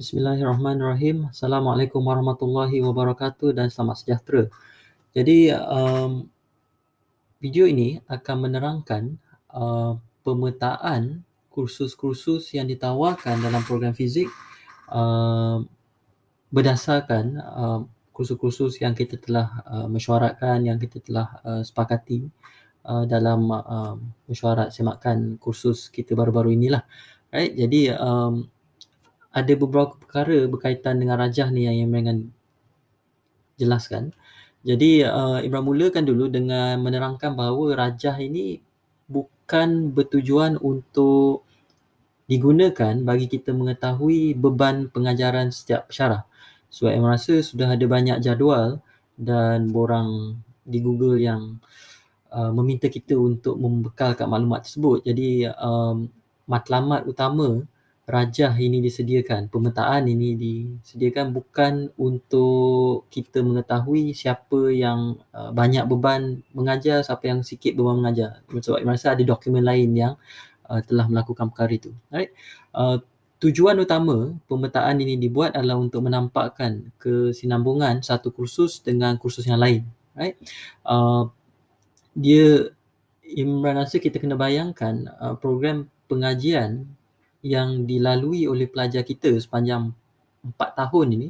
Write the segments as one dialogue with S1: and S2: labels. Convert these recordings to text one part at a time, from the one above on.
S1: Bismillahirrahmanirrahim. Assalamualaikum warahmatullahi wabarakatuh dan selamat sejahtera. Jadi, video ini akan menerangkan pemetaan kursus-kursus yang ditawarkan dalam program fizik berdasarkan kursus-kursus yang kita telah mesyuaratkan, yang kita telah sepakati dalam mesyuarat semakan kursus kita baru-baru inilah. Right? Jadi, ada beberapa perkara berkaitan dengan rajah ni yang ingin jelaskan. Jadi Imran mulakan dulu dengan menerangkan bahawa rajah ini bukan bertujuan untuk digunakan bagi kita mengetahui beban pengajaran setiap pensyarah. Sebab Imran rasa sudah ada banyak jadual dan borang di Google yang meminta kita untuk membekalkan maklumat tersebut. Jadi matlamat utama rajah ini disediakan, pemetaan ini disediakan bukan untuk kita mengetahui siapa yang banyak beban mengajar, siapa yang sikit beban mengajar. Sebab Imran rasa ada dokumen lain yang telah melakukan perkara itu. Right? Tujuan utama pemetaan ini dibuat adalah untuk menampakkan kesinambungan satu kursus dengan kursus yang lain. Right? Imran rasa kita kena bayangkan program pengajian yang dilalui oleh pelajar kita sepanjang 4 tahun ini,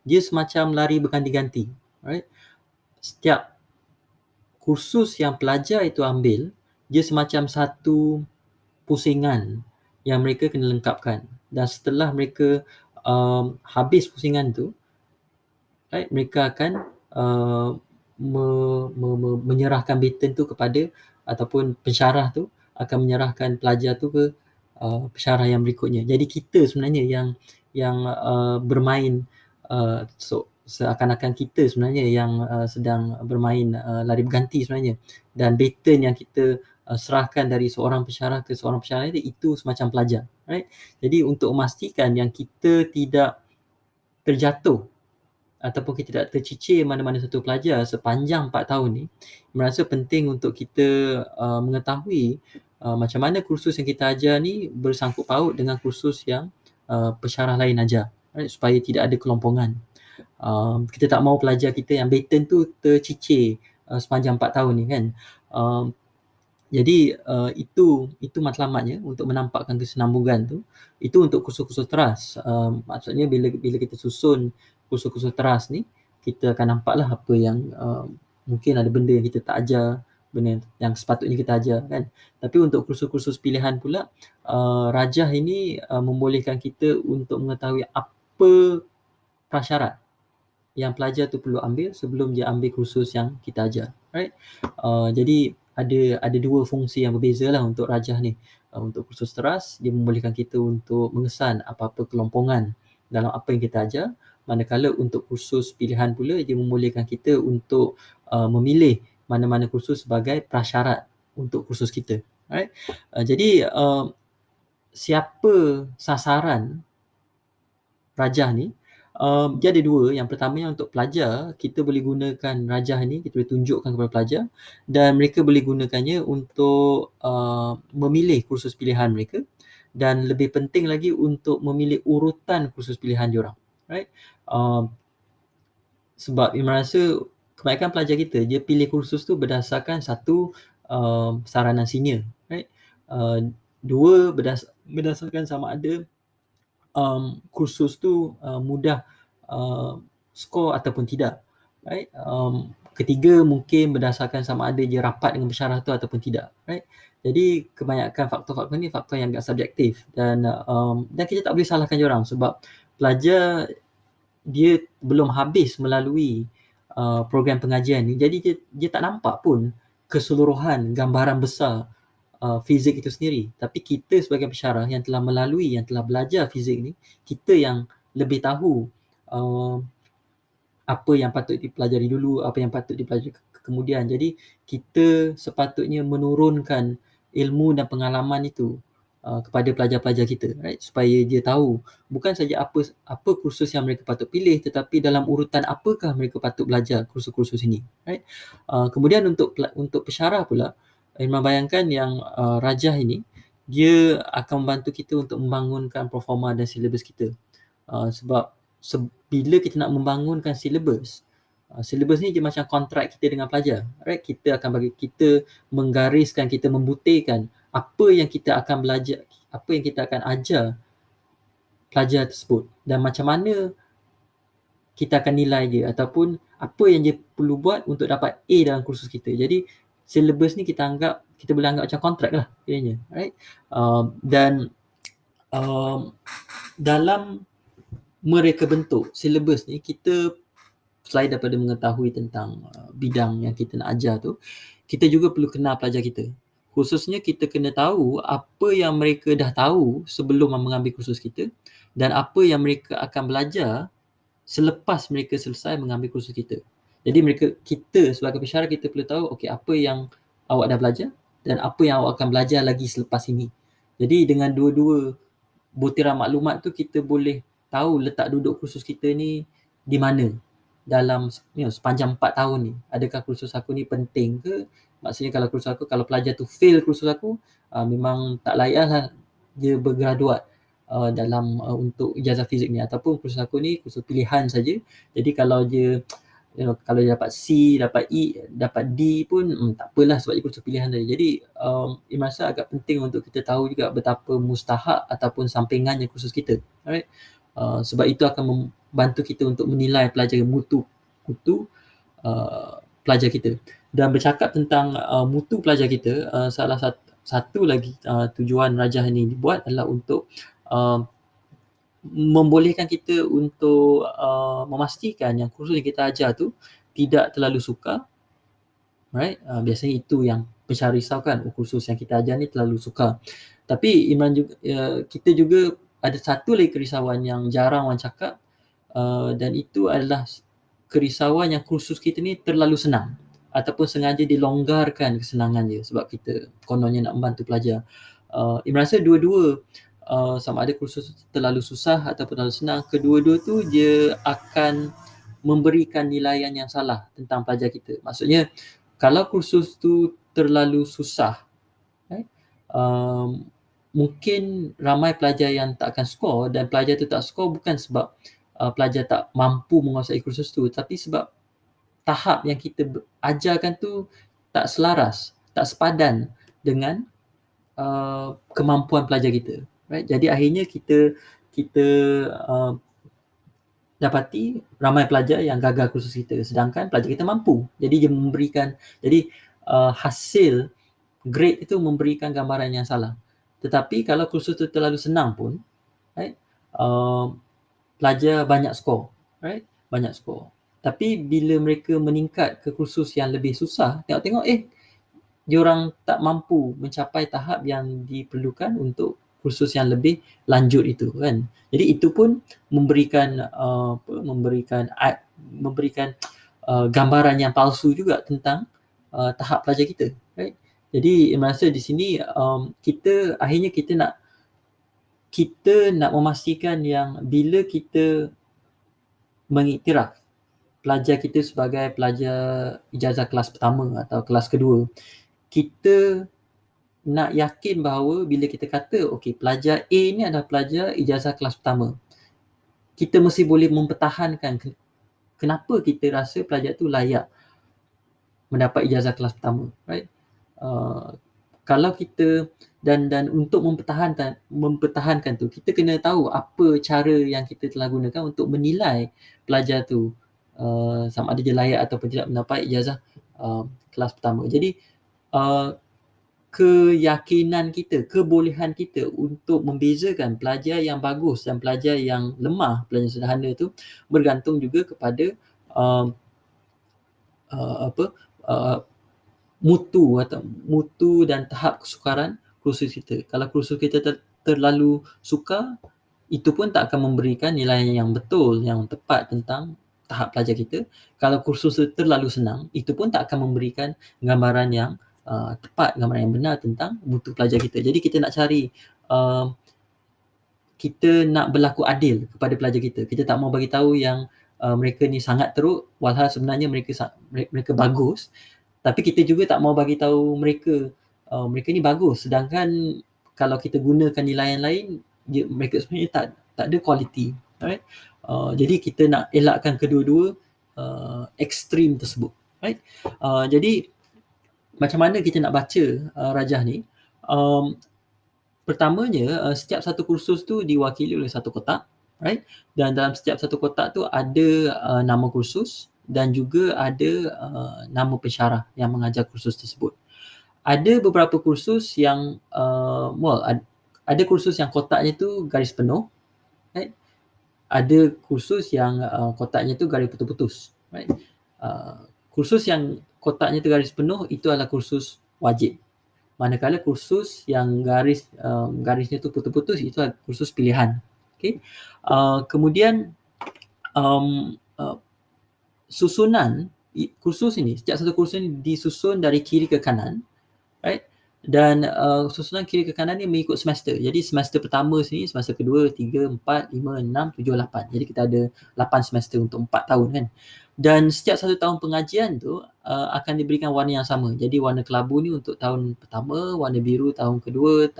S1: dia semacam lari berganti-ganti. Right? Setiap kursus yang pelajar itu ambil, dia semacam satu pusingan yang mereka kena lengkapkan. Dan setelah mereka habis pusingan tu, right, mereka akan menyerahkan baton tu kepada ataupun pensyarah tu akan menyerahkan pelajar tu ke pensyarah yang berikutnya. Jadi kita sebenarnya yang bermain seakan-akan kita sebenarnya yang sedang bermain lari berganti sebenarnya, dan baton yang kita serahkan dari seorang pensyarah ke seorang pensyarah itu semacam pelajar, right? Jadi untuk memastikan yang kita tidak terjatuh ataupun kita tidak tercicir mana-mana satu pelajar sepanjang 4 tahun ni, merasa penting untuk kita mengetahui macam mana kursus yang kita ajar ni bersangkut paut dengan kursus yang pensyarah lain ajar, right? Supaya tidak ada kelompongan. Kita tak mahu pelajar kita yang baton tu tercicir sepanjang 4 tahun ni kan. Jadi itu matlamatnya untuk menampakkan kesinambungan tu. Itu untuk kursus-kursus teras. Maksudnya bila kita susun kursus-kursus teras ni, kita akan nampaklah apa yang mungkin ada benda yang kita tak ajar, benda yang sepatutnya kita ajar kan. Tapi untuk kursus-kursus pilihan pula, rajah ini membolehkan kita untuk mengetahui apa prasyarat yang pelajar tu perlu ambil sebelum dia ambil kursus yang kita ajar, right? Jadi ada dua fungsi yang berbeza lah untuk rajah ni. Untuk kursus teras, dia membolehkan kita untuk mengesan apa-apa kelompongan dalam apa yang kita ajar, manakala untuk kursus pilihan pula, dia membolehkan kita untuk memilih mana-mana kursus sebagai prasyarat untuk kursus kita, right? Jadi siapa sasaran rajah ni? Dia ada dua. Yang pertama yang untuk pelajar, kita boleh gunakan rajah ni, kita boleh tunjukkan kepada pelajar dan mereka boleh gunakannya untuk memilih kursus pilihan mereka, dan lebih penting lagi untuk memilih urutan kursus pilihan diorang, right? Sebab Imran rasa kebanyakan pelajar kita, dia pilih kursus tu berdasarkan satu, saranan senior, right? Dua, berdasarkan sama ada kursus tu mudah skor ataupun tidak, right? Ketiga, mungkin berdasarkan sama ada dia rapat dengan pensyarah tu ataupun tidak, right? Jadi kebanyakan faktor-faktor ni faktor yang agak subjektif, dan kita tak boleh salahkan diorang sebab pelajar dia belum habis melalui program pengajian ni, jadi dia tak nampak pun keseluruhan gambaran besar fizik itu sendiri. Tapi kita sebagai pensyarah yang telah melalui, yang telah belajar fizik ni, kita yang lebih tahu apa yang patut dipelajari dulu, apa yang patut dipelajari kemudian. Jadi kita sepatutnya menurunkan ilmu dan pengalaman itu kepada pelajar-pelajar kita, right? Supaya dia tahu bukan saja apa kursus yang mereka patut pilih, tetapi dalam urutan apakah mereka patut belajar kursus-kursus ini, right? Kemudian untuk pensyarah pula, Imran bayangkan yang rajah ini, dia akan membantu kita untuk membangunkan performa dan silibus kita. Sebab bila kita nak membangunkan silibus, silibus ni dia macam kontrak kita dengan pelajar, right? Kita menggariskan, kita membuktikan apa yang kita akan belajar, apa yang kita akan ajar pelajar tersebut dan macam mana kita akan nilai dia ataupun apa yang dia perlu buat untuk dapat A dalam kursus kita. Jadi silibus ni kita boleh anggap macam kontrak lah kiranya, right? Dan dalam mereka bentuk silibus ni, kita selain daripada mengetahui tentang bidang yang kita nak ajar tu, kita juga perlu kenal pelajar kita. Khususnya kita kena tahu apa yang mereka dah tahu sebelum mengambil kursus kita dan apa yang mereka akan belajar selepas mereka selesai mengambil kursus kita. Jadi kita sebagai pensyarah, kita perlu tahu okey, apa yang awak dah belajar dan apa yang awak akan belajar lagi selepas ini. Jadi dengan dua-dua butiran maklumat tu, kita boleh tahu letak duduk kursus kita ni di mana dalam sepanjang 4 tahun ni. Adakah kursus aku ni penting ke? Maksudnya kalau pelajar tu fail kursus aku, memang tak layak lah dia bergraduat dalam untuk ijazah fizik ni, ataupun kursus aku ni kursus pilihan saja. Jadi kalau dia kalau dia dapat C, dapat E, dapat D pun tak apalah sebab dia kursus pilihan saja. Jadi Ibn Rashad agak penting untuk kita tahu juga betapa mustahak ataupun sampingannya kursus kita. Alright? Sebab itu akan membantu kita untuk menilai pelajar mutu pelajar kita. Dan bercakap tentang mutu pelajar kita, salah satu lagi tujuan rajah ini dibuat adalah untuk membolehkan kita untuk memastikan yang kursus yang kita ajar tu tidak terlalu sukar, right? Biasanya itu yang pensyarah risaukan, kursus yang kita ajar ni terlalu sukar. Tapi Imran juga, kita juga ada satu lagi kerisauan yang jarang orang cakap, dan itu adalah kerisauan yang kursus kita ni terlalu senang ataupun sengaja dilonggarkan kesenangan dia sebab kita kononnya nak membantu pelajar. Imran rasa dua-dua, sama ada kursus terlalu susah ataupun terlalu senang, kedua-dua tu dia akan memberikan nilaian yang salah tentang pelajar kita. Maksudnya kalau kursus tu terlalu susah, right? Mungkin ramai pelajar yang tak akan skor, dan pelajar tu tak skor bukan sebab pelajar tak mampu menguasai kursus tu, tapi sebab tahap yang kita ajarkan tu tak selaras, tak sepadan dengan kemampuan pelajar kita. Right? Jadi akhirnya kita dapati ramai pelajar yang gagal kursus kita sedangkan pelajar kita mampu. Jadi dia memberikan, hasil grade itu memberikan gambaran yang salah. Tetapi kalau kursus itu terlalu senang pun, right, pelajar banyak skor, right? Banyak skor. Tapi bila mereka meningkat ke kursus yang lebih susah, tengok-tengok diorang tak mampu mencapai tahap yang diperlukan untuk kursus yang lebih lanjut itu kan. Jadi itu pun memberikan gambaran yang palsu juga tentang tahap pelajar kita, right? Jadi masa di sini kita nak memastikan yang bila kita mengiktiraf pelajar kita sebagai pelajar ijazah kelas pertama atau kelas kedua, kita nak yakin bahawa bila kita kata okey, pelajar A ni adalah pelajar ijazah kelas pertama, kita mesti boleh mempertahankan kenapa kita rasa pelajar tu layak mendapat ijazah kelas pertama, right? Kalau kita dan untuk mempertahankan tu, kita kena tahu apa cara yang kita telah gunakan untuk menilai pelajar tu sama ada dia layak ataupun tidak mendapat ijazah kelas pertama. Jadi keyakinan kita, kebolehan kita untuk membezakan pelajar yang bagus dan pelajar yang lemah, pelajar sederhana tu bergantung juga kepada mutu dan tahap kesukaran kursus kita. Kalau kursus kita terlalu sukar, itu pun tak akan memberikan nilai yang betul, yang tepat tentang tahap pelajar kita. Kalau kursus terlalu senang, itu pun tak akan memberikan gambaran yang tepat, gambaran yang benar tentang mutu pelajar kita. Jadi kita nak cari, kita nak berlaku adil kepada pelajar kita. Kita tak mau bagi tahu yang mereka ni sangat teruk, walhal sebenarnya mereka bagus. Tapi kita juga tak mau bagi tahu mereka ni bagus, sedangkan kalau kita gunakan nilaian lain, mereka sebenarnya tak ada kualiti. Alright. Jadi kita nak elakkan kedua-dua ekstrim tersebut. Right. Jadi macam mana kita nak baca rajah ni? Pertamanya, setiap satu kursus tu diwakili oleh satu kotak, right? Dan dalam setiap satu kotak tu ada nama kursus dan juga ada nama pensyarah yang mengajar kursus tersebut. Ada beberapa kursus yang ada kursus yang kotaknya tu garis penuh, right? Ada kursus yang kotaknya tu garis putus-putus, right? Kursus yang kotaknya tu garis penuh itu adalah kursus wajib. Manakala kursus yang garisnya tu putus-putus itu adalah kursus pilihan. Okay. Kemudian susunan kursus ini, setiap satu kursus ini disusun dari kiri ke kanan, right? Dan susunan kiri ke kanan ni mengikut semester. Jadi semester pertama sini, semester kedua, 3, 4, 5, 6, 7, 8. Jadi kita ada 8 semester untuk 4 tahun kan. Dan setiap satu tahun pengajian tu akan diberikan warna yang sama. Jadi warna kelabu ni untuk tahun pertama, warna biru tahun kedua,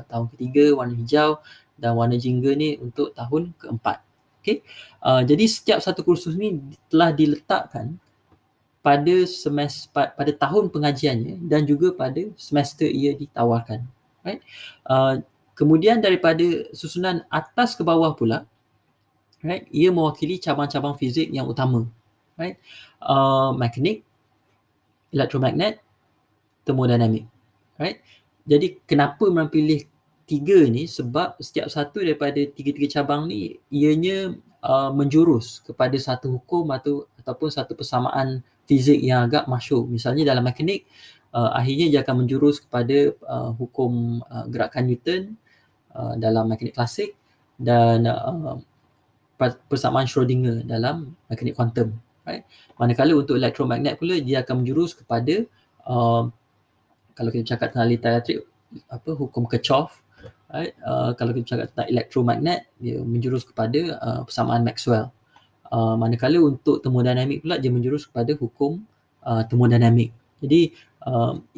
S1: tahun ketiga, warna hijau, dan warna jingga ni untuk tahun keempat. Okay. Jadi setiap satu kursus ni telah diletakkan pada tahun pengajiannya dan juga pada semester ia ditawarkan. Right. Kemudian daripada susunan atas ke bawah pula, right, ia mewakili cabang-cabang fizik yang utama. Right. Mekanik, elektromagnet, termodinamik. Right. Jadi kenapa memilih 3 ni? Sebab setiap satu daripada 3 cabang ni ianya menjurus kepada satu hukum ataupun satu persamaan fizik yang agak masyhur. Misalnya dalam mekanik, akhirnya dia akan menjurus kepada hukum gerakan Newton dalam mekanik klasik dan persamaan Schrödinger dalam mekanik kuantum. Right? Manakala untuk elektromagnet pula dia akan menjurus kepada kalau kita cakap tentang aliran elektrik, hukum Kirchhoff. Right? Kalau kita cakap tentang elektromagnet, dia menjurus kepada persamaan Maxwell. Manakala untuk termodinamik pula dia menjurus kepada hukum termodinamik. Jadi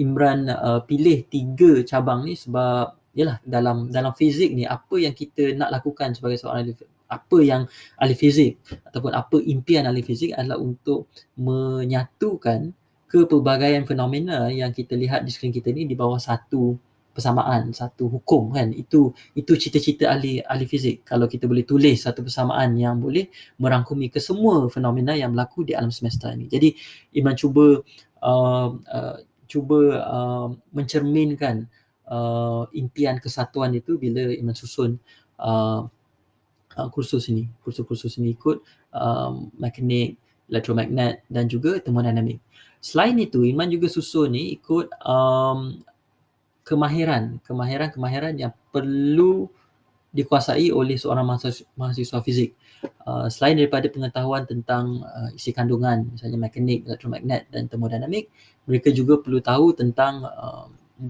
S1: Imran pilih 3 cabang ni sebab yalah dalam fizik ni apa yang kita nak lakukan sebagai seorang ahli, apa yang ahli fizik ataupun apa impian ahli fizik adalah untuk menyatukan kepelbagaian fenomena yang kita lihat di sekeliling kita ni di bawah satu persamaan, satu hukum kan. Itu cita-cita ahli fizik. Kalau kita boleh tulis satu persamaan yang boleh merangkumi kesemua fenomena yang berlaku di alam semesta ini. Jadi Imran cuba mencerminkan impian kesatuan itu bila Imran susun kursus ini ikut mekanik, elektromagnet dan juga termodinamik. Selain itu, Imran juga susun ni ikut kemahiran yang perlu dikuasai oleh seorang mahasiswa fizik. Selain daripada pengetahuan tentang isi kandungan, misalnya mekanik, elektromagnet dan termodinamik, mereka juga perlu tahu tentang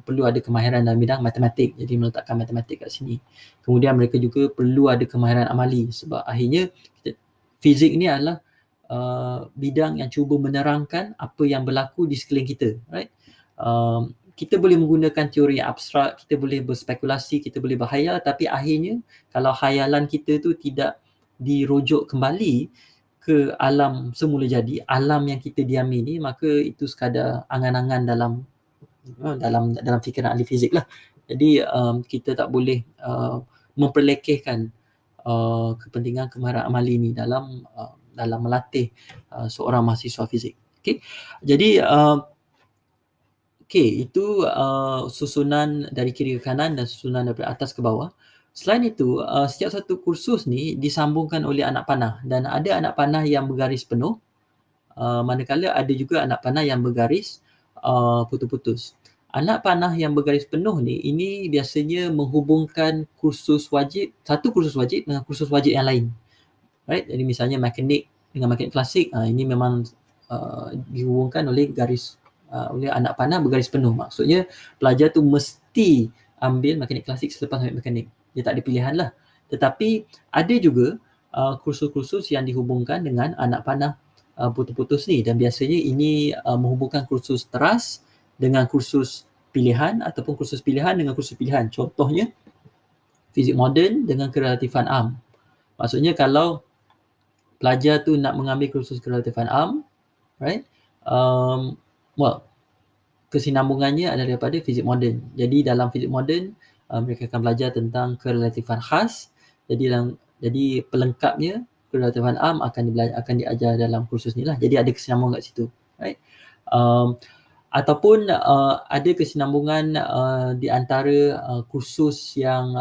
S1: perlu ada kemahiran dalam bidang matematik. Jadi meletakkan matematik kat sini. Kemudian mereka juga perlu ada kemahiran amali sebab akhirnya fizik ni adalah bidang yang cuba menerangkan apa yang berlaku di sekeliling kita, right? Kita boleh menggunakan teori yang abstrak, kita boleh berspekulasi, kita boleh berhayal, tapi akhirnya kalau hayalan kita tu tidak dirujuk kembali ke alam semula jadi, alam yang kita diami ni, maka itu sekadar angan-angan dalam fikiran ahli fizik lah. Jadi kita tak boleh memperlekehkan kepentingan kemahiran amali ni dalam melatih seorang mahasiswa fizik. Okay. Jadi itu susunan dari kiri ke kanan dan susunan daripada atas ke bawah. Selain itu, setiap satu kursus ni disambungkan oleh anak panah dan ada anak panah yang bergaris penuh, manakala ada juga anak panah yang bergaris putus-putus. Anak panah yang bergaris penuh ni, ini biasanya menghubungkan satu kursus wajib dengan kursus wajib yang lain. Right? Jadi misalnya mekanik dengan mekanik klasik, ini memang dihubungkan oleh oleh anak panah bergaris penuh. Maksudnya pelajar tu mesti ambil mekanik klasik selepas ambil mekanik. Dia tak ada pilihan lah. Tetapi ada juga kursus-kursus yang dihubungkan dengan anak panah putus-putus ni, dan biasanya ini menghubungkan kursus teras dengan kursus pilihan ataupun kursus pilihan dengan kursus pilihan. Contohnya fizik moden dengan kerelatifan am. Maksudnya kalau pelajar tu nak mengambil kursus kerelatifan am, right? Well, kesinambungannya adalah daripada fizik moden. Jadi dalam fizik moden, mereka akan belajar tentang kerelatifan khas. Jadi pelengkapnya kerelatifan am akan diajar dalam kursus ni lah. Jadi ada kesinambungan kat situ, right? Ataupun ada kesinambungan di antara kursus yang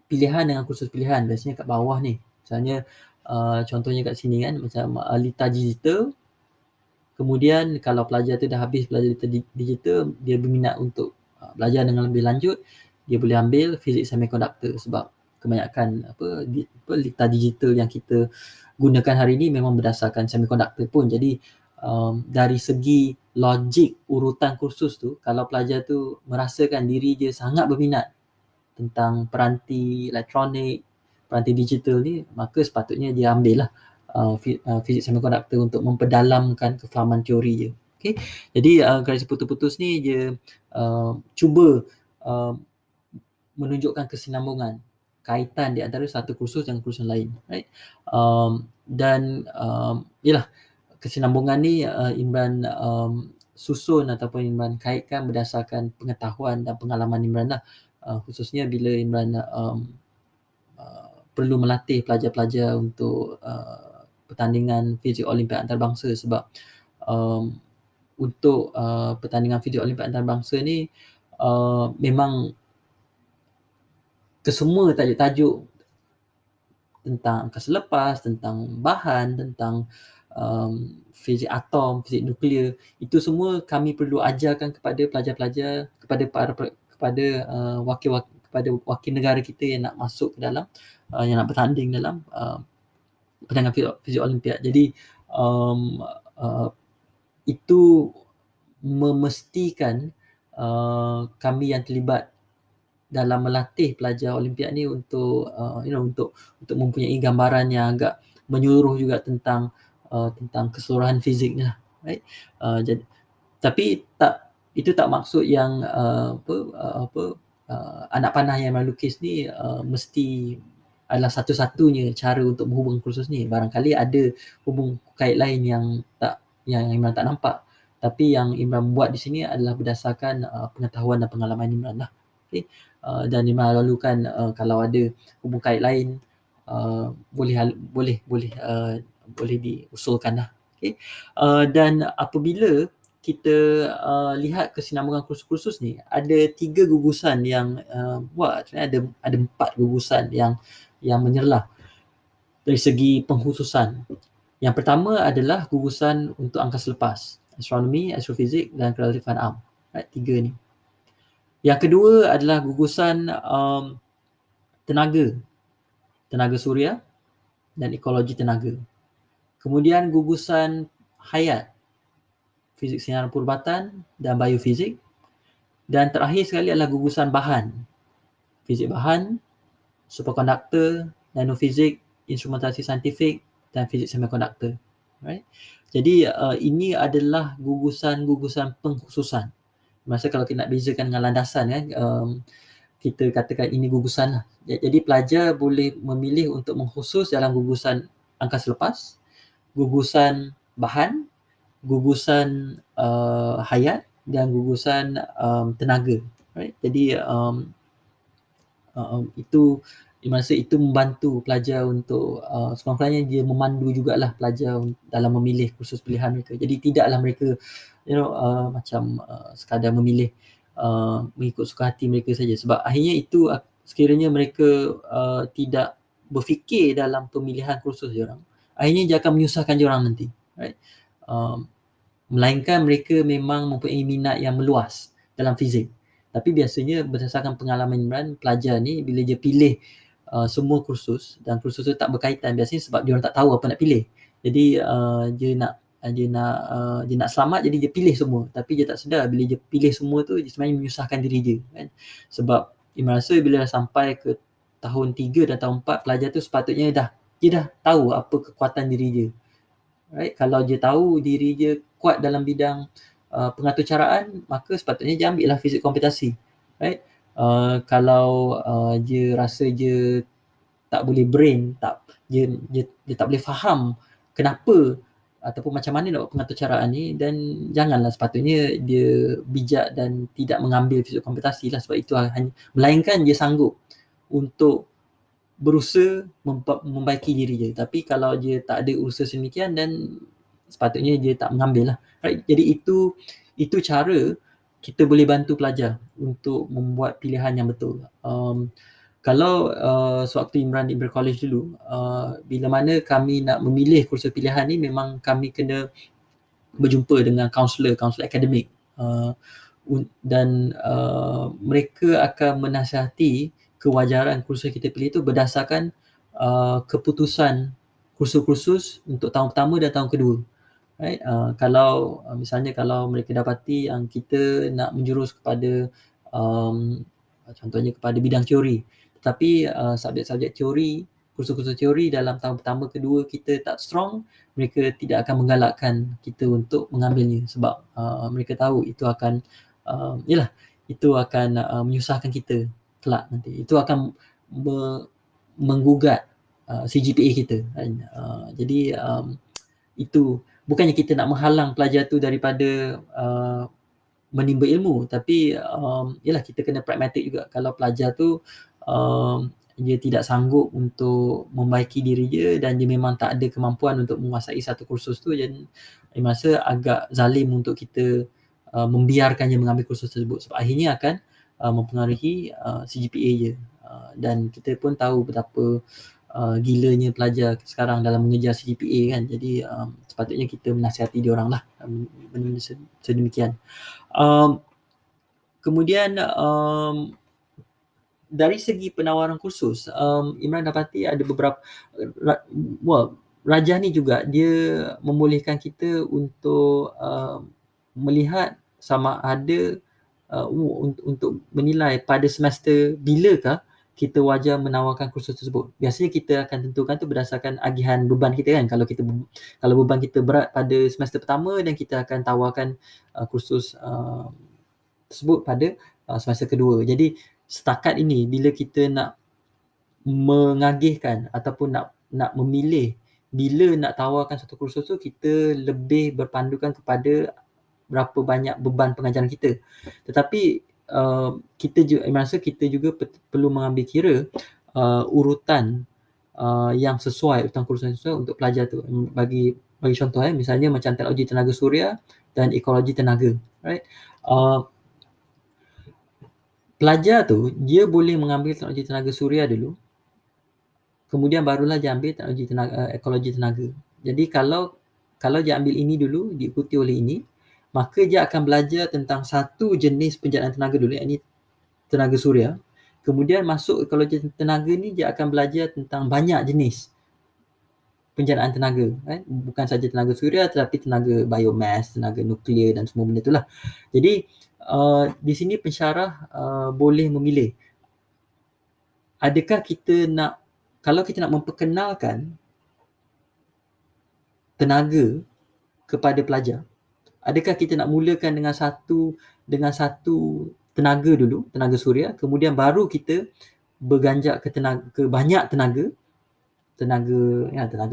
S1: pilihan dengan kursus pilihan. Biasanya kat bawah ni. Misalnya contohnya kat sini kan, macam Lita Digital. Kemudian kalau pelajar tu dah habis belajar digital, dia berminat untuk belajar dengan lebih lanjut, dia boleh ambil fizik semiconductor sebab kebanyakan Lita Digital yang kita gunakan hari ini memang berdasarkan semiconductor pun. Jadi dari segi logik urutan kursus tu, kalau pelajar tu merasakan diri dia sangat berminat tentang peranti elektronik, peranti digital ni, maka sepatutnya dia ambil lah fizik semiconductor untuk memperdalamkan kefahaman teori dia. Okay? Jadi garis putus-putus ni dia cuba menunjukkan kesinambungan, kaitan di antara satu kursus dengan kursus lain. Right? Dan yalah, kesinambungan ni Imran susun ataupun Imran kaitkan berdasarkan pengetahuan dan pengalaman Imran lah. Khususnya bila Imran perlu melatih pelajar-pelajar untuk pertandingan fizik Olimpiad antarabangsa sebab untuk pertandingan fizik Olimpiad antarabangsa ni memang kesemua tajuk-tajuk tentang angkasa lepas, tentang bahan, tentang fizik atom, fizik nuklear, itu semua kami perlu ajarkan kepada pelajar-pelajar, kepada wakil negara kita yang nak masuk ke dalam yang nak bertanding dalam pertandingan fizik Olimpiad. Jadi itu memastikan kami yang terlibat dalam melatih pelajar Olimpiad ni untuk untuk mempunyai gambaran yang agak menyeluruh juga tentang keseluruhan fizik ni lah, right? Jadi tapi itu tak maksud yang anak panah yang melukis ni mesti adalah satu-satunya cara untuk menghubung kursus ni. Barangkali ada hubung kait lain yang Imran tak nampak. Tapi yang Imran buat di sini adalah berdasarkan pengetahuan dan pengalaman Imran lah. Okay? Dan Imran lalukan kalau ada hubung kait lain boleh diusulkan lah. Okay? Dan apabila kita lihat kesinambungan kursus-kursus ni, ada 3 gugusan yang sebenarnya ada 4 gugusan yang menyerlah dari segi pengkhususan. Yang pertama adalah gugusan untuk angkasa lepas, astronomi, astrofizik dan kerelatifan am. Right, 3 ni. Yang kedua adalah gugusan tenaga suria dan ekologi tenaga. Kemudian gugusan hayat, fizik sinar perubatan dan biofizik. Dan terakhir sekali adalah gugusan bahan, fizik bahan, superkonduktor, nanofizik, instrumentasi saintifik dan fizik semikonduktor. Right? Jadi ini adalah gugusan-gugusan pengkhususan. Masa kalau kita nak bezakan dengan landasan kan, kita katakan ini gugusan lah. Jadi pelajar boleh memilih untuk mengkhusus dalam gugusan angkasa lepas, gugusan bahan, gugusan hayat dan gugusan tenaga. Right? Jadi itu masa itu membantu pelajar untuk sekurang-kurangnya dia memandu jugalah pelajar dalam memilih kursus pilihan mereka. Jadi tidaklah mereka macam sekadar memilih mengikut suka hati mereka saja, sebab akhirnya itu sekiranya mereka tidak berfikir dalam pemilihan kursus diorang, akhirnya dia akan menyusahkan diorang nanti, right? Melainkan mereka memang mempunyai minat yang meluas dalam fizik. Tapi biasanya berdasarkan pengalaman Imran, pelajar ni bila dia pilih semua kursus dan kursus tu tak berkaitan, biasanya sebab dia orang tak tahu apa nak pilih. Jadi dia nak selamat, jadi dia pilih semua. Tapi dia tak sedar bila dia pilih semua tu dia sebenarnya menyusahkan diri dia, kan? Sebab Imran rasa bila dah sampai ke tahun 3 dan tahun 4, pelajar tu sepatutnya dia dah tahu apa kekuatan diri dia. Right? Kalau dia tahu diri dia kuat dalam bidang pengatur caraan, maka sepatutnya dia ambil lah fizik komputasi. Right? Kalau dia rasa dia tak boleh brain, dia tak boleh faham kenapa ataupun macam mana nak buat pengaturcaraan ni, dan janganlah sepatutnya dia bijak dan tidak mengambil fizik komputasi lah, sebab itu hanya melainkan dia sanggup untuk berusaha membaiki diri dia. Tapi kalau dia tak ada usaha sedemikian, dan sepatutnya dia tak mengambil lah. Right? Jadi itu cara kita boleh bantu pelajar untuk membuat pilihan yang betul. Kalau sewaktu Imran di bercollege dulu, bila mana kami nak memilih kursus pilihan ni, memang kami kena berjumpa dengan kaunselor akademik, dan mereka akan menasihati kewajaran kursus kita pilih itu berdasarkan keputusan kursus-kursus untuk tahun pertama dan tahun kedua. Right? Kalau misalnya kalau mereka dapati yang kita nak menjurus kepada contohnya kepada bidang teori, tetapi subjek-subjek teori, kursus-kursus teori dalam tahun pertama kedua kita tak strong, mereka tidak akan menggalakkan kita untuk mengambilnya, sebab mereka tahu itu akan itu akan menyusahkan kita kelak nanti. Itu akan menggugat CGPA kita kan. Jadi itu bukannya kita nak menghalang pelajar tu daripada menimba ilmu, tapi kita kena pragmatik juga. Kalau pelajar tu dia tidak sanggup untuk membaiki diri dia dan dia memang tak ada kemampuan untuk menguasai satu kursus tu, jadi saya rasa agak zalim untuk kita membiarkannya mengambil kursus tersebut, sebab akhirnya akan mempengaruhi CGPA dia. Dan kita pun tahu betapa gilanya pelajar sekarang dalam mengejar CGPA kan. Jadi sepatutnya kita menasihati diorang lah benda-benda sedemikian. Kemudian dari segi penawaran kursus, Imran dapati ada beberapa Rajah ni juga dia membolehkan kita untuk melihat sama ada untuk menilai pada semester bilakah kita wajar menawarkan kursus tersebut. Biasanya kita akan tentukan tu berdasarkan agihan beban kita kan. Kalau beban kita berat pada semester pertama, dan kita akan tawarkan kursus tersebut pada semester kedua. Jadi setakat ini bila kita nak mengagihkan ataupun nak memilih bila nak tawarkan satu kursus tu, kita lebih berpandukan kepada berapa banyak beban pengajaran kita. Tetapi kita rasa kita juga perlu mengambil kira urutan yang sesuai, urutan kursus yang sesuai untuk pelajar tu. Bagi contoh misalnya macam teknologi tenaga suria dan ekologi tenaga, right? Pelajar tu dia boleh mengambil teknologi tenaga suria dulu, kemudian barulah dia ambil teknologi ekologi tenaga. Jadi kalau dia ambil ini dulu, diikuti oleh ini, maka dia akan belajar tentang satu jenis penjanaan tenaga dulu, iaitu tenaga suria. Kemudian masuk ekologi tenaga ni, dia akan belajar tentang banyak jenis penjanaan tenaga, kan? Bukan saja tenaga suria tetapi tenaga biomass, tenaga nuklear dan semua benda itulah. Jadi di sini pensyarah boleh memilih, adakah kita nak, kalau kita nak memperkenalkan tenaga kepada pelajar, adakah kita nak mulakan dengan satu tenaga dulu, tenaga suria, kemudian baru kita berganjak ke banyak tenaga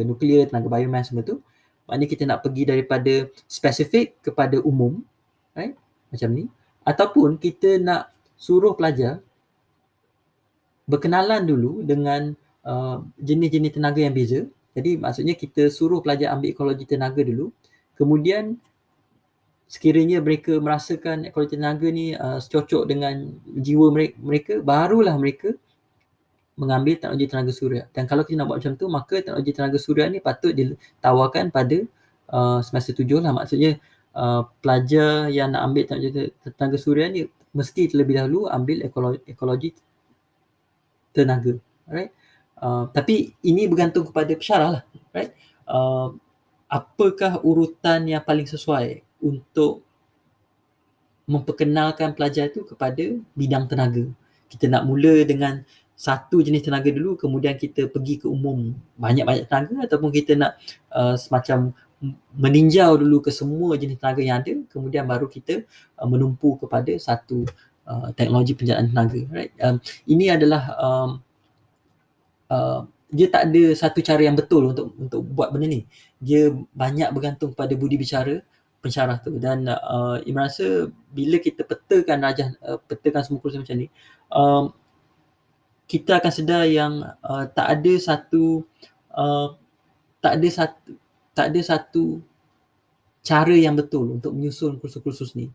S1: nuklear, tenaga biomass semua tu. Maknanya kita nak pergi daripada spesifik kepada umum, right? Macam ni. Ataupun kita nak suruh pelajar berkenalan dulu dengan jenis-jenis tenaga yang beza. Jadi maksudnya kita suruh pelajar ambil ekologi tenaga dulu, kemudian sekiranya mereka merasakan ekologi tenaga ni secocok dengan jiwa mereka, barulah mereka mengambil teknologi tenaga suria. Dan kalau kita nak buat macam tu, maka teknologi tenaga suria ni patut ditawarkan pada semester 7 lah. Maksudnya pelajar yang nak ambil teknologi tenaga suria ni mesti terlebih dahulu ambil ekologi tenaga, right? Tapi ini bergantung kepada pensyarah lah, right? Apakah urutan yang paling sesuai untuk memperkenalkan pelajar itu kepada bidang tenaga? Kita nak mula dengan satu jenis tenaga dulu, kemudian kita pergi ke umum banyak-banyak tenaga, ataupun kita nak semacam meninjau dulu ke semua jenis tenaga yang ada, kemudian baru kita menumpu kepada satu teknologi penjanaan tenaga, right? Ini adalah dia tak ada satu cara yang betul untuk buat benda ni. Dia banyak bergantung pada budi bicara pensyarah tu, dan Imran rasa bila kita petakan semua kursus macam ni, um, kita akan sedar yang tak ada satu uh, tak ada satu tak ada satu cara yang betul untuk menyusun kursus-kursus ni.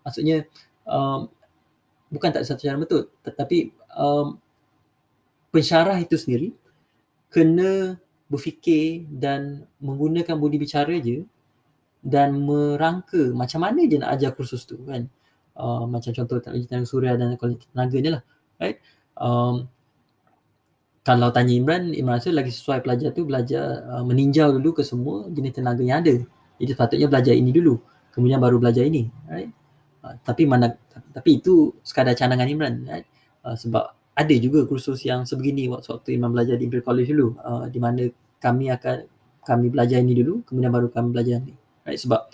S1: Maksudnya, um, bukan tak ada satu cara betul, tetapi pensyarah itu sendiri kena berfikir dan menggunakan budi bicara je, dan merangka macam mana dia nak ajar kursus tu kan. Macam contoh teknologi tenaga suria dan kualiti tenaga ni lah, right? Kalau tanya Imran rasa lagi sesuai pelajar tu belajar meninjau dulu ke semua jenis tenaga yang ada. Jadi sepatutnya belajar ini dulu, kemudian baru belajar ini, right? Tapi itu sekadar cadangan Imran, right? Sebab ada juga kursus yang sebegini waktu Imran belajar di Imperial College dulu, di mana kami belajar ini dulu, kemudian baru kami belajar ni, right? Sebab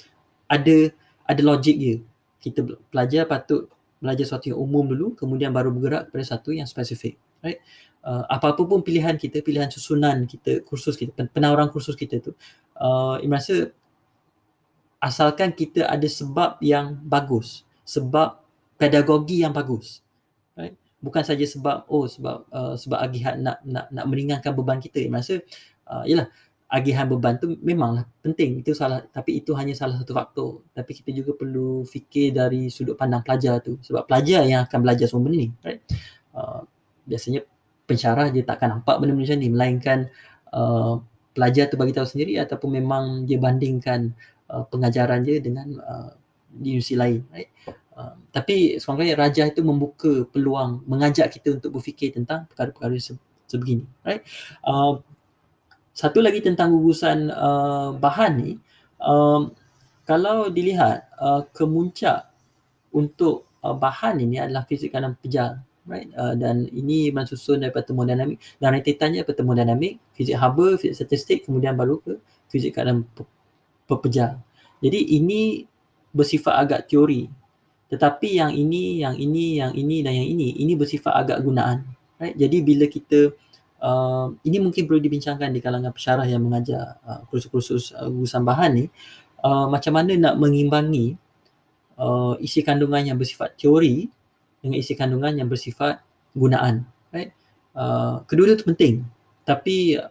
S1: ada logik dia. Kita pelajar patut belajar sesuatu yang umum dulu, kemudian baru bergerak kepada satu yang spesifik, right? Apa-apa pun pilihan kita, pilihan susunan kita, kursus kita, penawaran kursus kita tu, Imran rasa asalkan kita ada sebab yang bagus, sebab pedagogi yang bagus, right? Bukan saja sebab sebab agihan nak meringankan beban kita. Imran rasa yalah, agihan beban tu memanglah penting, itu tapi itu hanya salah satu faktor. Tapi kita juga perlu fikir dari sudut pandang pelajar tu, sebab pelajar yang akan belajar semua benda ni, right? Biasanya pensyarah dia takkan nampak benda-benda macam ni, melainkan pelajar tu bagi tahu sendiri, ataupun memang dia bandingkan pengajaran dia dengan di universiti lain, right? Tapi sekurang-kurangnya Rajah itu membuka peluang, mengajak kita untuk berfikir tentang perkara-perkara sebegini, right? Satu lagi tentang gugusan bahan ni, kalau dilihat kemuncak untuk bahan ini adalah fizik kandang pejal, right? Dan ini mensusun daripada termodinamik, dan rentetannya daripada termodinamik, fizik haba, fizik statistik, kemudian baru ke fizik keadaan pepejal. Jadi ini bersifat agak teori, tetapi yang ini dan yang ini bersifat agak gunaan, right? Jadi bila kita ini mungkin perlu dibincangkan di kalangan pensyarah yang mengajar kursus-kursus gugusan bahan ni, macam mana nak mengimbangi isi kandungan yang bersifat teori dengan isi kandungan yang bersifat gunaan, right? Kedua-dua tu penting, tapi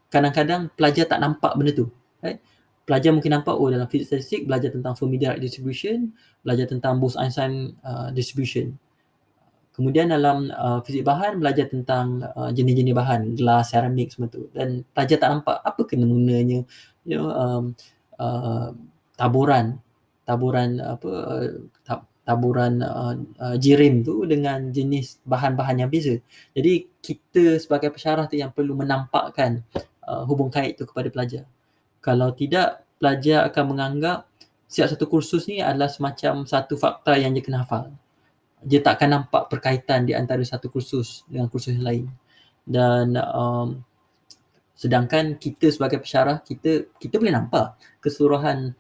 S1: kadang-kadang pelajar tak nampak benda tu, right? Pelajar mungkin nampak dalam fizik statistik belajar tentang Fermi-Dirac distribution, belajar tentang Bose-Einstein distribution. Kemudian dalam fizik bahan belajar tentang jenis-jenis bahan, gelas, seramik semua tu, dan pelajar tak nampak apa kena mengenanya, taburan jirim tu dengan jenis bahan-bahan yang beza. Jadi kita sebagai pensyarah tu yang perlu menampakkan hubung kait tu kepada pelajar. Kalau tidak, pelajar akan menganggap setiap satu kursus ni adalah semacam satu fakta yang dia kena hafal. Dia takkan nampak perkaitan di antara satu kursus dengan kursus yang lain. Dan sedangkan kita sebagai pensyarah, kita boleh nampak keseluruhan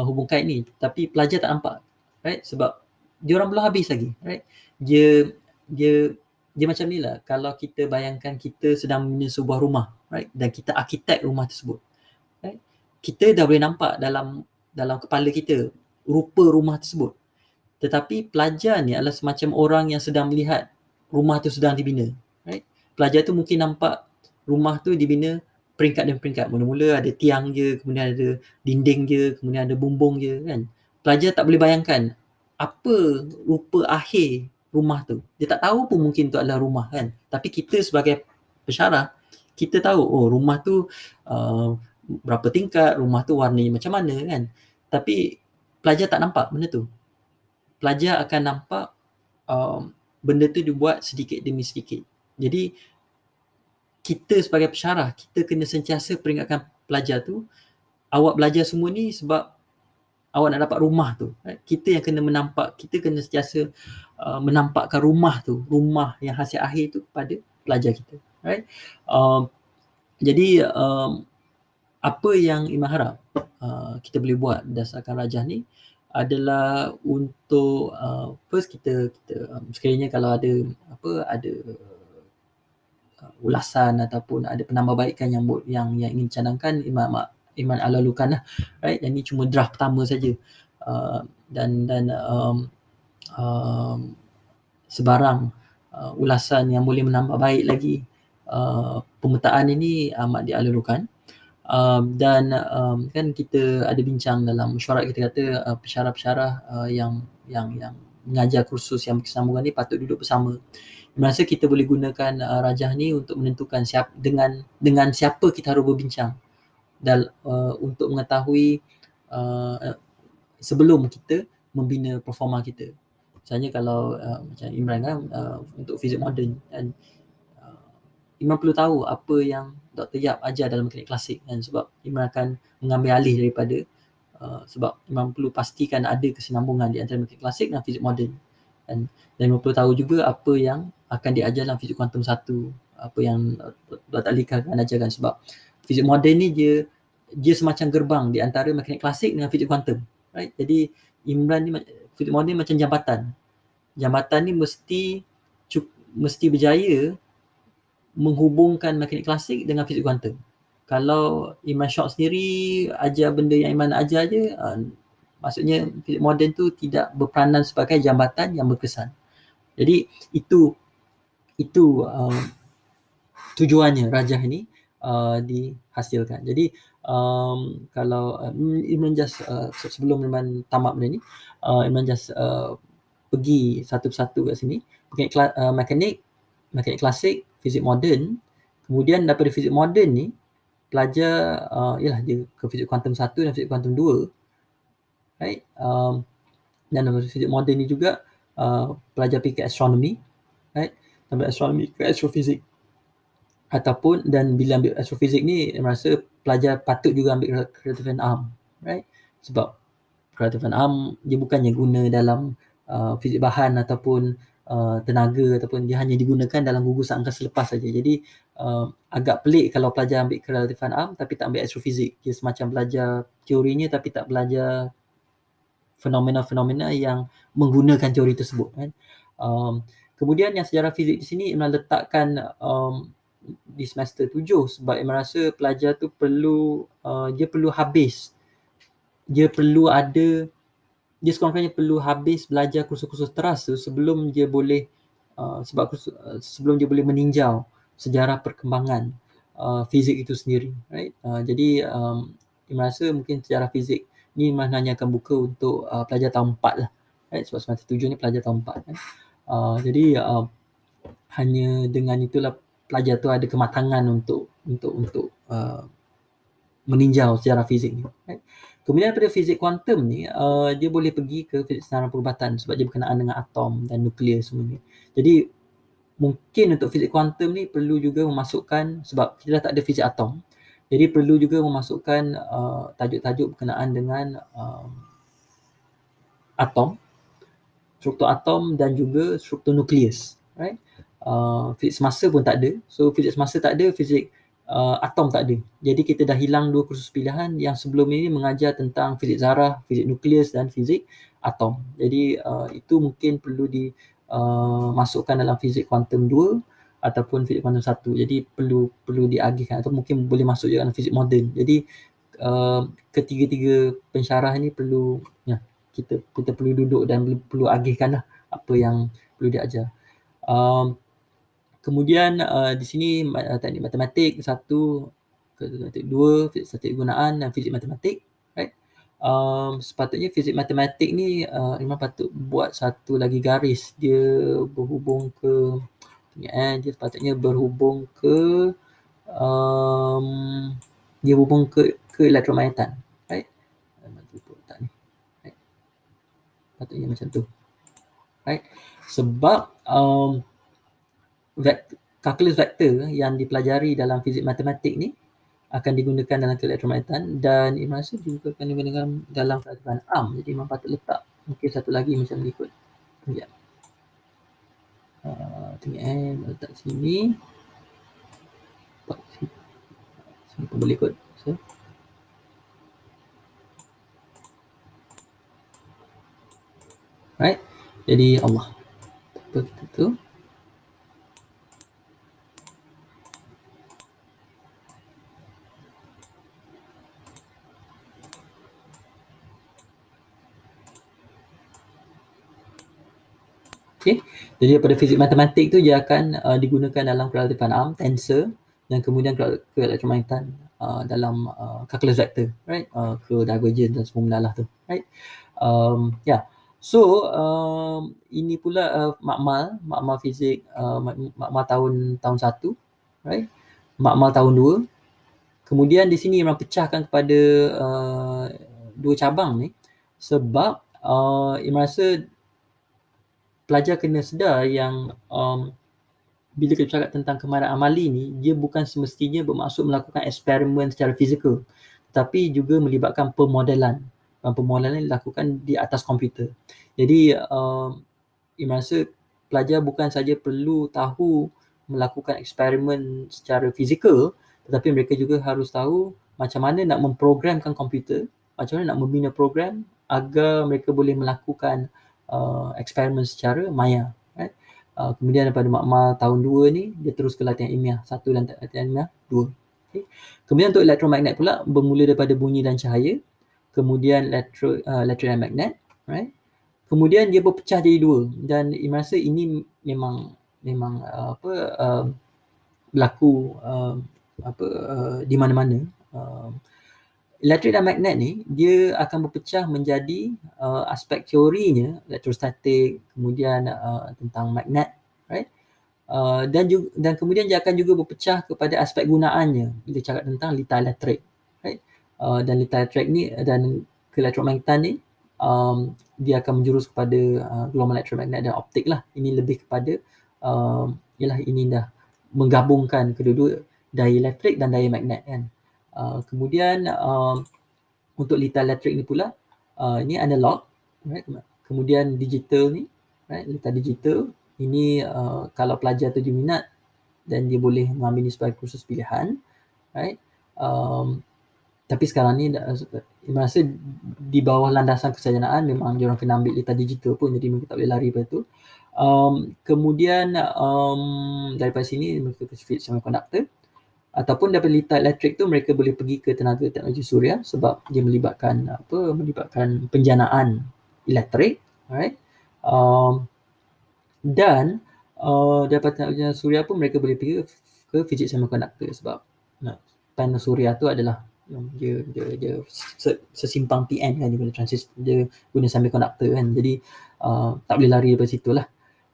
S1: hubung kait ni, tapi pelajar tak nampak, right? Sebab dia orang belum habis lagi, right? Dia macam ni lah, kalau kita bayangkan kita sedang membina sebuah rumah, right? Dan kita arkitek rumah tersebut, right? Kita dah boleh nampak dalam kepala kita rupa rumah tersebut, tetapi pelajar ni adalah semacam orang yang sedang melihat rumah tu sedang dibina, right? Pelajar tu mungkin nampak rumah tu dibina peringkat demi peringkat. Mula-mula ada tiang je, kemudian ada dinding je, kemudian ada bumbung je, kan? Pelajar tak boleh bayangkan apa rupa akhir rumah tu. Dia tak tahu pun mungkin tu adalah rumah, kan? Tapi kita sebagai pensyarah, kita tahu rumah tu berapa tingkat, rumah tu warnanya macam mana, kan? Tapi pelajar tak nampak benda tu. Pelajar akan nampak benda tu dibuat sedikit demi sedikit. Jadi kita sebagai pensyarah, kita kena sentiasa peringatkan pelajar tu, awak belajar semua ni sebab awak nak dapat rumah tu, right? Kita yang kena kita kena sentiasa menampakkan rumah tu, rumah yang hasil akhir tu kepada pelajar kita, right? Jadi apa yang Imam harap kita boleh buat berdasarkan Rajah ni adalah untuk first kita sekiranya kalau ada ulasan ataupun ada penambahbaikan yang ingin dicadangkan, Iman ala lalukan lah, right? Dan ini cuma draft pertama saja. Dan sebarang ulasan yang boleh menambah baik lagi pemetaan ini amat dialalukan. Dan kan kita ada bincang dalam mesyuarat, kita kata pensyarah-pensyarah yang mengajar kursus yang berkesinambungan ni patut duduk bersama. Merasa kita boleh gunakan rajah ni untuk menentukan dengan siapa kita harus berbincang untuk mengetahui sebelum kita membina performa kita. Misalnya kalau macam Imran kan untuk fizik moden, dan Imran perlu tahu apa yang Dr. Yap ajar dalam mekanik klasik kan, sebab Imran akan mengambil alih daripada sebab Imran perlu pastikan ada kesinambungan di antara mekanik klasik dan fizik moden. Dan Imran perlu tahu juga apa yang akan diajar dalam fizik kuantum 1, apa yang Dr. Alika akan ajarkan, sebab fizik moden ni dia semacam gerbang di antara mekanik klasik dengan fizik kuantum, right? Jadi Imran ni fizik moden macam jambatan. Jambatan ni mesti berjaya menghubungkan mekanik klasik dengan fizik kuantum. Kalau Iman Shock sendiri ajar benda yang Iman ajar je, maksudnya fizik moden tu tidak berperanan sebagai jambatan yang berkesan. Jadi itu tujuannya rajah ini dihasilkan. Jadi kalau Iman just sebelum Iman tamat benda ni, Iman just pergi satu persatu kat sini. Mekanik klasik, fizik moden. Kemudian daripada fizik moden ni, pelajar ialah dia ke fizik kuantum 1 dan fizik kuantum 2. Right? Dan daripada fizik moden ni juga pelajar pergi ke astronomi. Right? Sampai astronomi ke astrofizik. Ataupun, dan bila ambil astrofizik ni, merasa pelajar patut juga ambil creative and arm. Right? Sebab creative and arm dia bukannya guna dalam fizik bahan ataupun tenaga, ataupun dia hanya digunakan dalam gugusan angkasa lepas saja. Jadi agak pelik kalau pelajar ambil creative and arm tapi tak ambil astrofizik. Dia semacam belajar teorinya tapi tak belajar fenomena-fenomena yang menggunakan teori tersebut kan. Kemudian yang sejarah fizik di sini Imran letakkan di semester 7 sebab Imran rasa pelajar tu dia perlu sekurang-kurangnya perlu habis belajar kursus-kursus teras tu sebelum dia boleh sebelum dia boleh meninjau sejarah perkembangan fizik itu sendiri, right? Jadi Imran rasa mungkin sejarah fizik ni Imran hanya akan buka untuk pelajar tahun 4 lah, right? Sebab semester 7 ni pelajar tahun 4 kan. Jadi hanya dengan itulah pelajar tu ada kematangan untuk meninjau sejarah fizik ni, right? Kemudian daripada fizik kuantum ni dia boleh pergi ke fizik senaran perubatan sebab dia berkenaan dengan atom dan nukleus semuanya. Jadi mungkin untuk fizik kuantum ni perlu juga memasukkan, sebab kita dah tak ada fizik atom, jadi perlu juga memasukkan tajuk-tajuk berkenaan dengan atom, struktur atom dan juga struktur nukleus, right? Fizik semasa pun tak ada. So fizik semasa tak ada, fizik atom tak ada. Jadi kita dah hilang 2 kursus pilihan yang sebelum ini mengajar tentang fizik zarah, fizik nukleus dan fizik atom. Jadi itu mungkin perlu dimasukkan dalam fizik kuantum 2 ataupun fizik kuantum 1. Jadi perlu diagihkan, atau mungkin boleh masuk juga dalam fizik moden. Jadi ketiga-tiga pensyarah ni perlu kita perlu duduk dan perlu agihkan lah apa yang perlu diajar. Kemudian di sini teknik matematik 1, matematik 2, fizik statik gunaan dan fizik matematik, right? Sepatutnya fizik matematik ni memang patut buat satu lagi garis, dia berhubung ke dia sepatutnya berhubung ke dia berhubung ke elektromagnetan, right? Tak ni, right? Patutnya macam tu, right? Sebab kalkulus vektor yang dipelajari dalam fizik matematik ni akan digunakan dalam elektromagnetan, dan Imran rasa juga akan digunakan dalam keadaan arm. Jadi memang patut letak mungkin satu lagi macam berikut. Sekejap. Letak sini. Sini pun boleh kot. So, Jadi Allah. Apa kita tu? Okey. Jadi daripada fizik matematik tu dia akan digunakan dalam kerelativan arm, tensor, dan kemudian ke elektromagnetan dalam calculus vector, right? Ke divergence dan semua benda lah tu, right? Yeah. So ini pula makmal fizik, makmal tahun 1, right? Makmal tahun 2. Kemudian di sini memang pecahkan kepada dua cabang ni sebab Imam rasa pelajar kena sedar yang bila kita cakap tentang kemahiran amali ni, dia bukan semestinya bermaksud melakukan eksperimen secara fizikal, tetapi juga melibatkan pemodelan. Dan pemodelan dilakukan di atas komputer. Jadi Imam rasa pelajar bukan saja perlu tahu melakukan eksperimen secara fizikal, tetapi mereka juga harus tahu macam mana nak memprogramkan komputer, macam mana nak membina program agar mereka boleh melakukan eksperimen secara maya. Right? Kemudian daripada makmal tahun 2 ni, dia terus ke latihan ilmiah 1 dan latihan ilmiah 2. Okay. Kemudian untuk elektromagnet pula, bermula daripada bunyi dan cahaya, kemudian electric dan magnet, right? Kemudian dia berpecah jadi dua, dan Imam rasa ini memang berlaku di mana-mana. Elektrik dan magnet ni dia akan berpecah menjadi aspek teorinya, elektrostatik, kemudian tentang magnet, right? Dan kemudian dia akan juga berpecah kepada aspek gunaannya bila cakap tentang litar elektrik, right? Dan litar elektrik ni dan keelektromagnetan ni dia akan menjurus kepada gelombang elektromagnet dan optik lah. Ini lebih kepada ialah ini dah menggabungkan kedua-dua, daya elektrik dan daya magnet kan. Kemudian untuk litar elektrik ni pula ini analog, right? Kemudian digital ni, right? Litar digital ini kalau pelajar tu dia minat dan dia boleh mengambil ni sebagai kursus pilihan, right? Tapi sekarang ni Imam rasa di bawah landasan kesarjanaan memang diorang kena ambil litar digital pun, jadi mereka tak boleh lari pada tu. Kemudian daripada sini mereka ke fizik semiconductor, ataupun daripada litar elektrik tu mereka boleh pergi ke tenaga teknologi suria sebab dia melibatkan penjanaan elektrik, right? Dan daripada teknologi suria pun mereka boleh pergi ke fizik semiconductor sebab panel suria tu adalah dia sesimpang PN kan, dia guna dia guna semiconductor kan, jadi tak boleh lari daripada situ lah.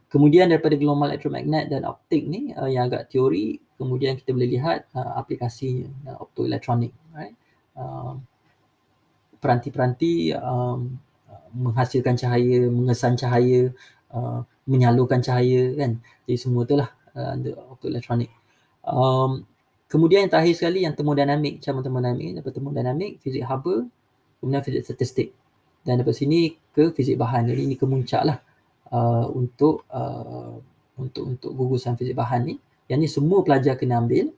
S1: Kemudian daripada gelombang elektromagnet dan optik ni yang agak teori, kemudian kita boleh lihat aplikasinya dalam optoelektronik, right? Peranti-peranti menghasilkan cahaya, mengesan cahaya, menyalurkan cahaya kan, jadi semua tu lah under optoelektronik. Kemudian yang terakhir sekali yang termodinamik, cabang termodinamik, daripada termodinamik, fizik haba, kemudian fizik statistik, dan daripada sini ke fizik bahan. Jadi ini kemuncak lah untuk gugusan fizik bahan ni. Yang ni semua pelajar kena ambil,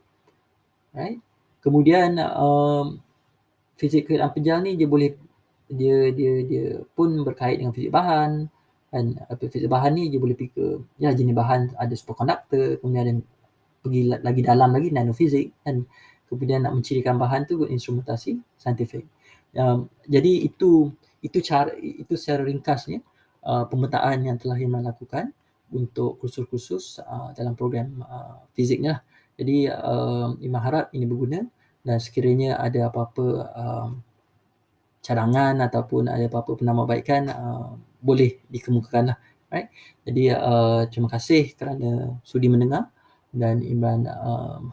S1: right? Kemudian fizik keadaan pejal ni dia boleh dia pun berkait dengan fizik bahan, dan fizik bahan ni dia boleh pergi ke jenis bahan, ada superconductor, kemudian ada pergi lagi dalam lagi nanofizik, dan kemudian nak mencirikan bahan tu instrumentasi saintifik. Jadi itu secara ringkasnya pemetaan yang telah Imam lakukan untuk kursus-kursus dalam program fizik ni lah. Jadi Imam harap ini berguna, dan sekiranya ada apa-apa cadangan ataupun ada apa-apa penambahbaikan boleh dikemukakan lah, right? Jadi terima kasih kerana sudi mendengar, dan Imran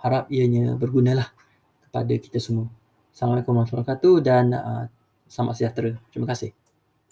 S1: harap ianya bergunalah kepada kita semua. Assalamualaikum warahmatullahi wabarakatuh dan selamat sejahtera. Terima kasih.